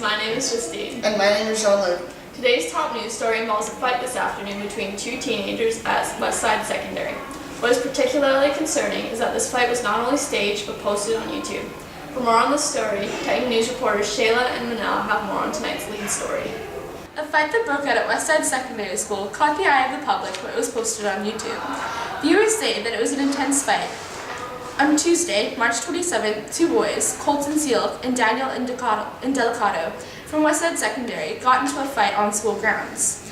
my name is Justine. And my name is Jean-Luc. Today's top news story involves a fight this afternoon between two teenagers at Westside Secondary. What is particularly concerning is that this fight was not only staged but posted on YouTube. For more on this story, Titan News reporters Shayla and Manel have more on tonight's lead story. A fight that broke out at Westside Secondary School caught the eye of the public when it was posted on YouTube. Viewers say that it was an intense fight. On Tuesday, March 27th, two boys, Colton Seal and Daniel Indelicato from Westside Secondary, got into a fight on school grounds.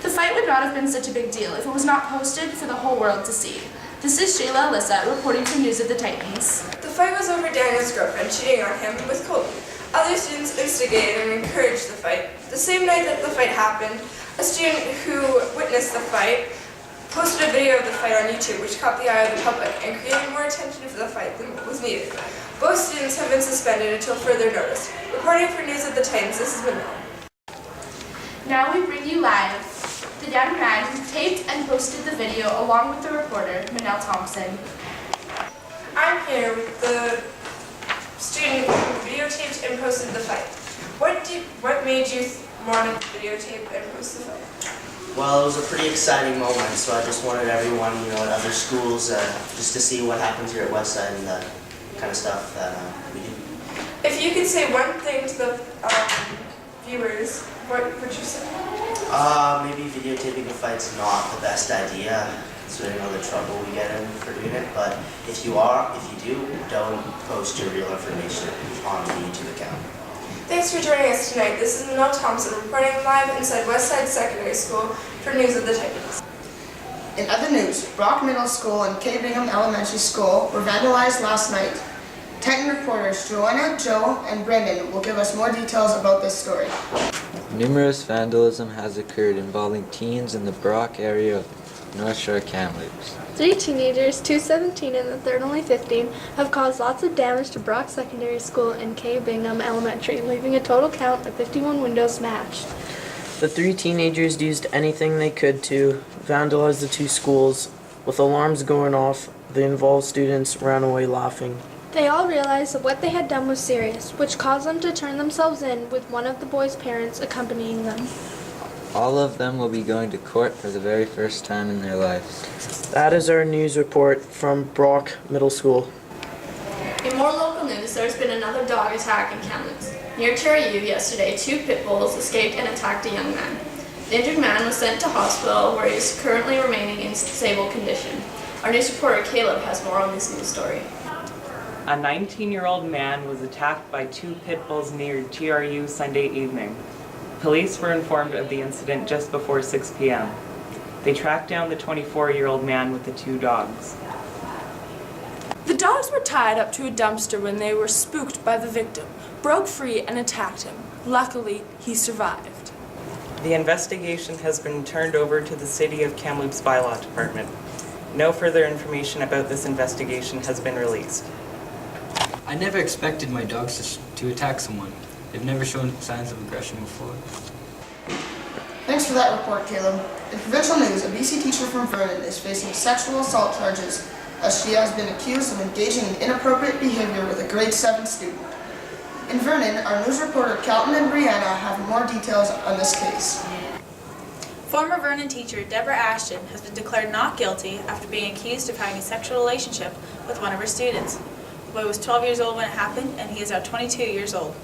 The fight would not have been such a big deal if it was not posted for the whole world to see. This is Shayla Alyssa reporting for News of the Titans. The fight was over Daniel's girlfriend cheating on him with Colton. Other students instigated and encouraged the fight. The same night that the fight happened, a student who witnessed the fight posted a video of the fight on YouTube, which caught the eye of the public and created more attention for the fight than was needed. Both students have been suspended until further notice. Reporting for News of the Titans, this is Manel. Now we bring you live the young man who taped and posted the video along with the reporter, Manel Thompson. I'm here with the student who videotaped and posted the fight. What made you want to videotape and post the fight? Well, it was a pretty exciting moment, so I just wanted everyone, at other schools, just to see what happens here at Westside and the kind of stuff that we do. If you could say one thing to the viewers, what would you say? Maybe videotaping a fight's not the best idea, considering all the trouble we get in for doing it, but if you do, don't post your real information on the YouTube account. Thanks for joining us tonight. This is Manel Thompson reporting live inside Westside Secondary School for News of the Titans. In other news, Brock Middle School and K. Bingham Elementary School were vandalized last night. Titan reporters Joanna, Joe, and Brendan will give us more details about this story. Numerous vandalism has occurred involving teens in the Brock area of North Shore Kamloops. 3 teenagers, 2 17 and the third only 15, have caused lots of damage to Brock Secondary School and K. Bingham Elementary, leaving a total count of 51 windows smashed. The 3 teenagers used anything they could to vandalize the 2 schools. With alarms going off, the involved students ran away laughing. They all realized that what they had done was serious, which caused them to turn themselves in with one of the boys' parents accompanying them. All of them will be going to court for the very first time in their lives. That is our news report from Brock Middle School. In more local news, there's been another dog attack in Kamloops. Near Cherry yesterday, 2 pit bulls escaped and attacked a young man. The injured man was sent to hospital where he is currently remaining in stable condition. Our news reporter Caleb has more on this news story. A 19-year-old man was attacked by 2 pit bulls near TRU Sunday evening. Police were informed of the incident just before 6 p.m. They tracked down the 24-year-old man with the 2 dogs. The dogs were tied up to a dumpster when they were spooked by the victim, broke free and attacked him. Luckily, he survived. The investigation has been turned over to the City of Kamloops Bylaw Department. No further information about this investigation has been released. I never expected my dogs to attack someone. They've never shown signs of aggression before. Thanks for that report, Caleb. In provincial news, a BC teacher from Vernon is facing sexual assault charges as she has been accused of engaging in inappropriate behavior with a grade 7 student. In Vernon, our news reporter Calton and Brianna have more details on this case. Former Vernon teacher Deborah Ashton has been declared not guilty after being accused of having a sexual relationship with one of her students. The boy was 12 years old when it happened, and he is now 22 years old.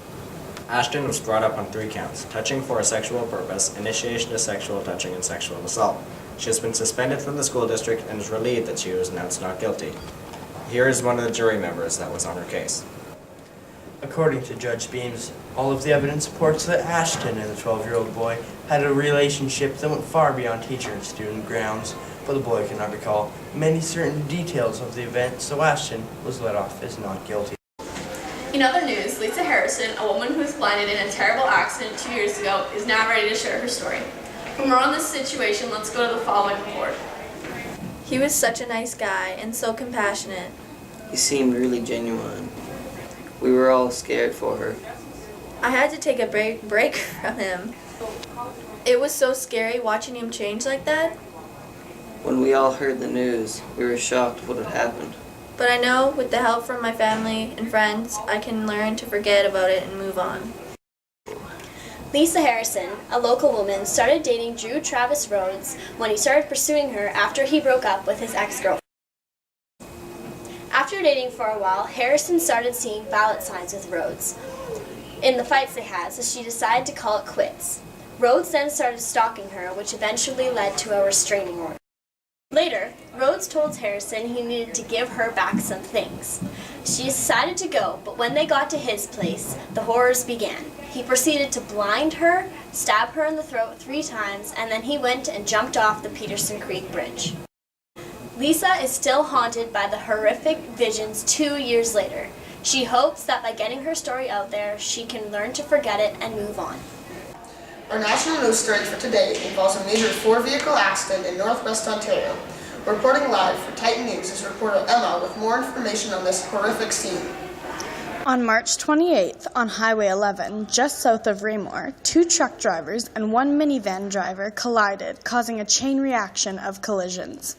Ashton was brought up on 3 counts: touching for a sexual purpose, initiation of sexual touching, and sexual assault. She has been suspended from the school district and is relieved that she was announced not guilty. Here is one of the jury members that was on her case. According to Judge Beams, all of the evidence supports that Ashton and the 12-year-old boy had a relationship that went far beyond teacher and student grounds, but the boy cannot recall many certain details of the event, so Ashton was let off as not guilty. In other news, Lisa Harrison, a woman who was blinded in a terrible accident 2 years ago, is now ready to share her story. For more on this situation, let's go to the following report. He was such a nice guy and so compassionate. He seemed really genuine. We were all scared for her. I had to take a break from him. It was so scary watching him change like that. When we all heard the news, we were shocked what had happened. But I know with the help from my family and friends, I can learn to forget about it and move on. Lisa Harrison, a local woman, started dating Drew Travis Rhodes when he started pursuing her after he broke up with his ex-girlfriend. After dating for a while, Harrison started seeing violent signs with Rhodes in the fights they had, so she decided to call it quits. Rhodes then started stalking her, which eventually led to a restraining order. Later, Rhodes told Harrison he needed to give her back some things. She decided to go, but when they got to his place, the horrors began. He proceeded to blind her, stab her in the throat 3 times, and then he went and jumped off the Peterson Creek Bridge. Lisa is still haunted by the horrific visions 2 years later. She hopes that by getting her story out there, she can learn to forget it and move on. Our national news story for today involves a major 4-vehicle accident in northwest Ontario. Reporting live for Titan News is reporter Emma with more information on this horrific scene. On March 28th, on Highway 11, just south of Raymore, 2 truck drivers and 1 minivan driver collided, causing a chain reaction of collisions.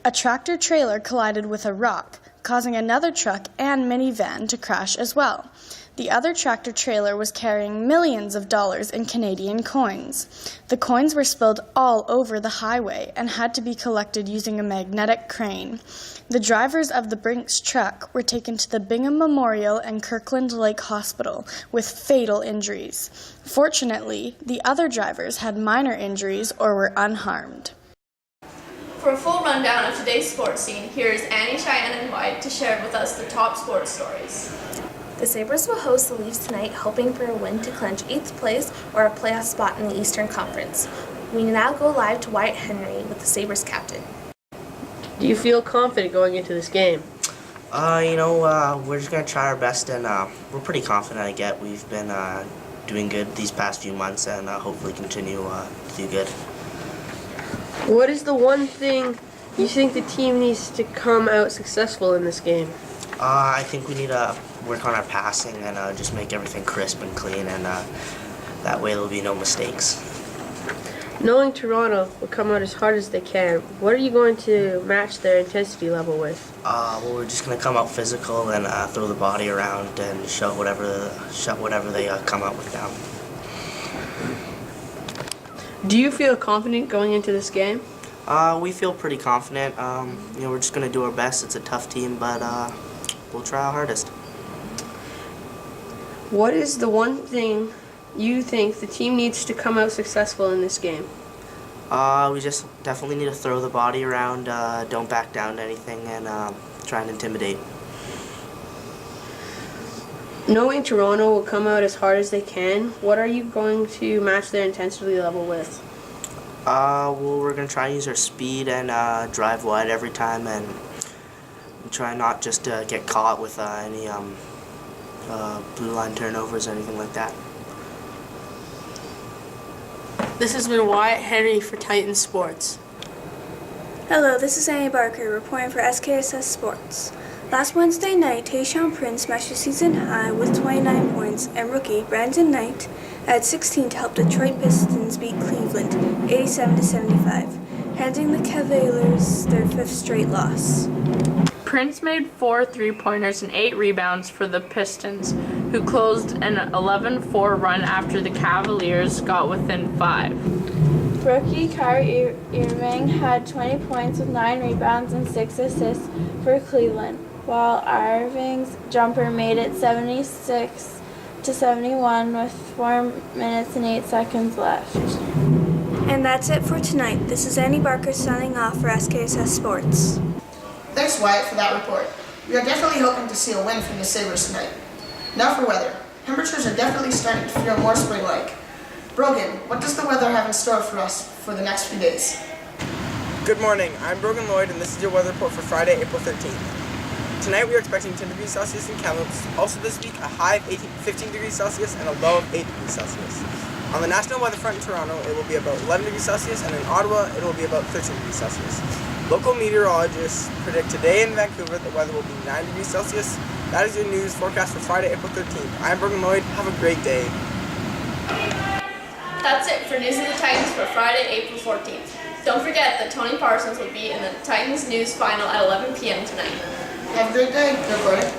A tractor-trailer collided with a rock, causing another truck and minivan to crash as well. The other tractor-trailer was carrying millions of dollars in Canadian coins. The coins were spilled all over the highway and had to be collected using a magnetic crane. The drivers of the Brinks truck were taken to the Bingham Memorial and Kirkland Lake Hospital with fatal injuries. Fortunately, the other drivers had minor injuries or were unharmed. For a full rundown of today's sports scene, here is Annie, Cheyenne, and White to share with us the top sports stories. The Sabres will host the Leafs tonight, hoping for a win to clinch 8th place or a playoff spot in the Eastern Conference. We now go live to Wyatt Henry with the Sabres captain. Do you feel confident going into this game? We're just going to try our best, and we're pretty confident. We've been doing good these past few months, and hopefully continue to do good. What is the one thing you think the team needs to come out successful in this game? I think we need to work on our passing and just make everything crisp and clean, and that way there'll be no mistakes. Knowing Toronto will come out as hard as they can, what are you going to match their intensity level with? We're just going to come out physical and throw the body around and shut whatever they come out with down. Do you feel confident going into this game? We feel pretty confident. We're just going to do our best. It's a tough team, but we'll try our hardest. What is the one thing you think the team needs to come out successful in this game? We just definitely need to throw the body around, don't back down to anything, and try and intimidate. Knowing Toronto will come out as hard as they can, what are you going to match their intensity level with? We're going to try and use our speed and drive wide every time, and try not just to get caught with any blue line turnovers or anything like that. This has been Wyatt Henry for Titan Sports. Hello, this is Annie Barker reporting for SKSS Sports. Last Wednesday night, Tayshaun Prince matched a season high with 29 points, and rookie Brandon Knight added 16 to help Detroit Pistons beat Cleveland 87-75, handing the Cavaliers their 5th straight loss. Prince made 4 3-pointers and 8 rebounds for the Pistons, who closed an 11-4 run after the Cavaliers got within 5. Rookie Kyrie Irving had 20 points with 9 rebounds and 6 assists for Cleveland, while Irving's jumper made it 76-71 with 4 minutes and 8 seconds left. And that's it for tonight. This is Annie Barker signing off for SKSS Sports. Thanks, Wyatt, for that report. We are definitely hoping to see a win from the Sabres tonight. Now for weather. Temperatures are definitely starting to feel more spring-like. Brogan, what does the weather have in store for us for the next few days? Good morning, I'm Brogan Lloyd, and this is your weather report for Friday, April 13th. Tonight we are expecting 10 degrees Celsius in Kamloops. Also this week, a high of 15 degrees Celsius and a low of 8 degrees Celsius. On the national weather front in Toronto, it will be about 11 degrees Celsius, and in Ottawa, it will be about 13 degrees Celsius. Local meteorologists predict today in Vancouver the weather will be 9 degrees Celsius. That is your news forecast for Friday, April 13th. I'm Brogan Lloyd. Have a great day. That's it for News of the Titans for Friday, April 14th. Don't forget that Tony Parsons will be in the Titans News Final at 11 p.m. tonight. Have a great day. Good morning.